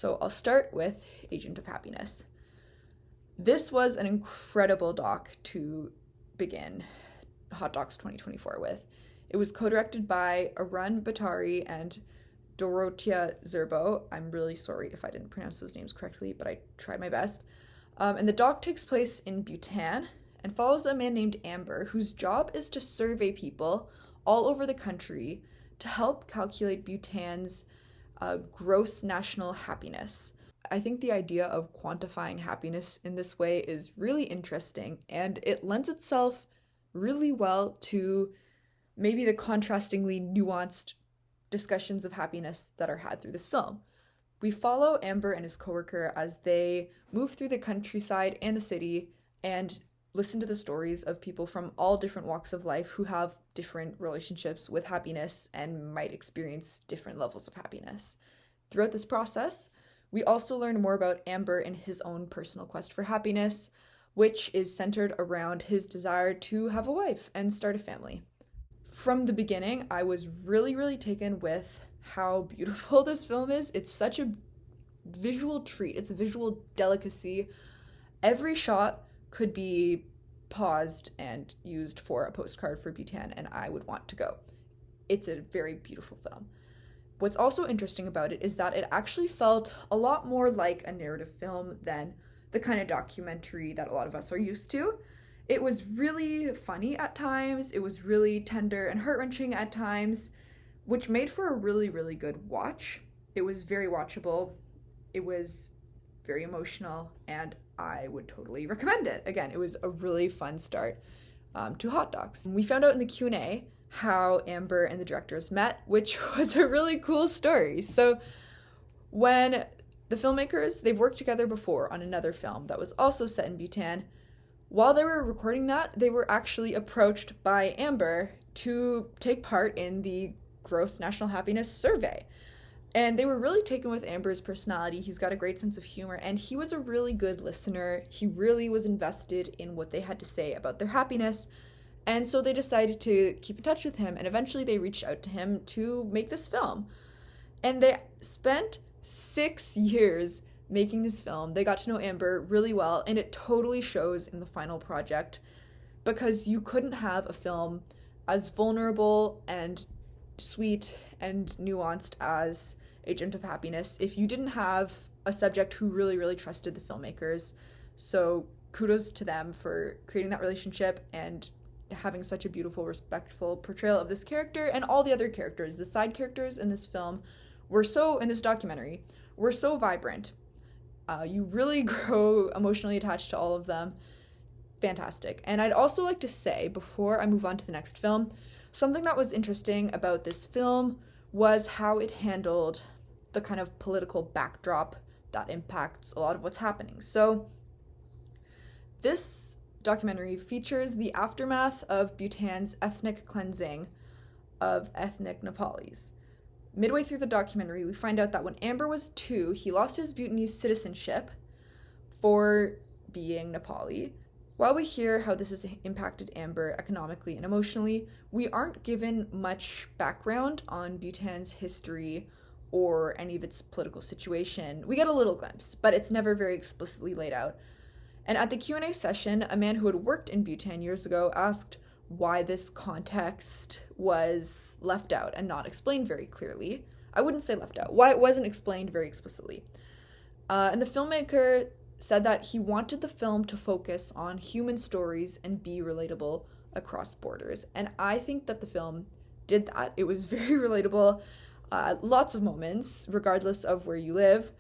So I'll start with Agent of Happiness. This was an incredible doc to begin Hot Docs 2024 with. It was co-directed by Arun Batari and Dorotia Zerbo. I'm really sorry if I didn't pronounce those names correctly, but I tried my best. And the doc takes place in Bhutan and follows a man named Amber, whose job is to survey people all over the country to help calculate Bhutan's gross national happiness. I think the idea of quantifying happiness in this way is really interesting, and it lends itself really well to maybe the contrastingly nuanced discussions of happiness that are had through this film. We follow Amber and his coworker as they move through the countryside and the city and listen to the stories of people from all different walks of life who have different relationships with happiness and might experience different levels of happiness. Throughout this process, we also learn more about Amber and his own personal quest for happiness, which is centered around his desire to have a wife and start a family. From the beginning, I was really taken with how beautiful this film is. It's such a visual treat. It's a visual delicacy. Every shot could be paused and used for a postcard for Bhutan, and I would want to go. It's a very beautiful film. What's also interesting about it is that it actually felt a lot more like a narrative film than the kind of documentary that a lot of us are used to. It was really funny at times, it was really tender and heart-wrenching at times, which made for a really good watch. It was very watchable, it was very emotional, and I would totally recommend it. Again, it was a really fun start to Hot Docs. We found out in the Q&A how Amber and the directors met, which was a really cool story. So when the filmmakers, they've worked together before on another film that was also set in Bhutan. While they were recording that, they were actually approached by Amber to take part in the Gross National Happiness Survey. And they were really taken with Amber's personality. He's got a great sense of humor, and he was a really good listener. He really was invested in what they had to say about their happiness. And so they decided to keep in touch with him, and eventually they reached out to him to make this film. And they spent 6 years making this film. They got to know Amber really well, and it totally shows in the final project, because you couldn't have a film as vulnerable and sweet and nuanced as Agent of Happiness if you didn't have a subject who really trusted the filmmakers. So kudos to them for creating that relationship and having such a beautiful, respectful portrayal of this character and all the other characters. The side characters in this film in this documentary, were so vibrant. You really grow emotionally attached to all of them. Fantastic. And I'd also like to say, before I move on to the next film, something that was interesting about this film was how it handled the kind of political backdrop that impacts a lot of what's happening. So this documentary features the aftermath of Bhutan's ethnic cleansing of ethnic Nepalis. Midway through the documentary, we find out that when Amber was 2, he lost his Bhutanese citizenship for being Nepali. While we hear how this has impacted Amber economically and emotionally, we aren't given much background on Bhutan's history or any of its political situation. We get a little glimpse, but it's never very explicitly laid out. And at the Q&A session, a man who had worked in Bhutan years ago asked why this context was left out and not explained very clearly. I wouldn't say left out, why it wasn't explained very explicitly. And the filmmaker said that he wanted the film to focus on human stories and be relatable across borders. And I think that the film did that. It was very relatable, lots of moments, regardless of where you live.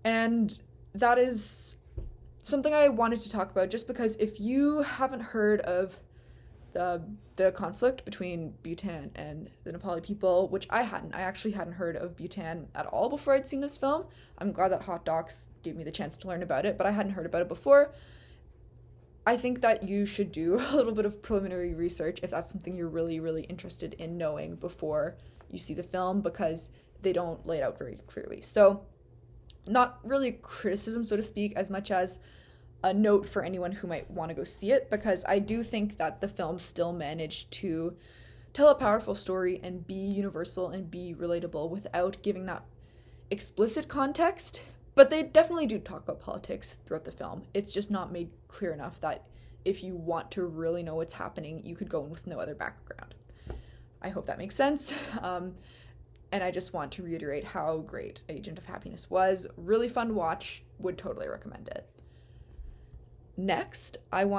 And that is something I wanted to talk about, just because if you haven't heard of the conflict between Bhutan and the Nepali people, which I actually hadn't heard of Bhutan at all before I'd seen this film. I'm glad that Hot Docs gave me the chance to learn about it, but I hadn't heard about it before. I think that you should do a little bit of preliminary research if that's something you're really interested in knowing before you see the film, because they don't lay it out very clearly. So not really a criticism, so to speak, as much as a note for anyone who might want to go see it, because I do think that the film still managed to tell a powerful story and be universal and be relatable without giving that explicit context, but they definitely do talk about politics throughout the film. It's just not made clear enough that if you want to really know what's happening, you could go in with no other background. I hope that makes sense. And I just want to reiterate how great Agent of Happiness was. Really fun to watch. Would totally recommend it. Next, I want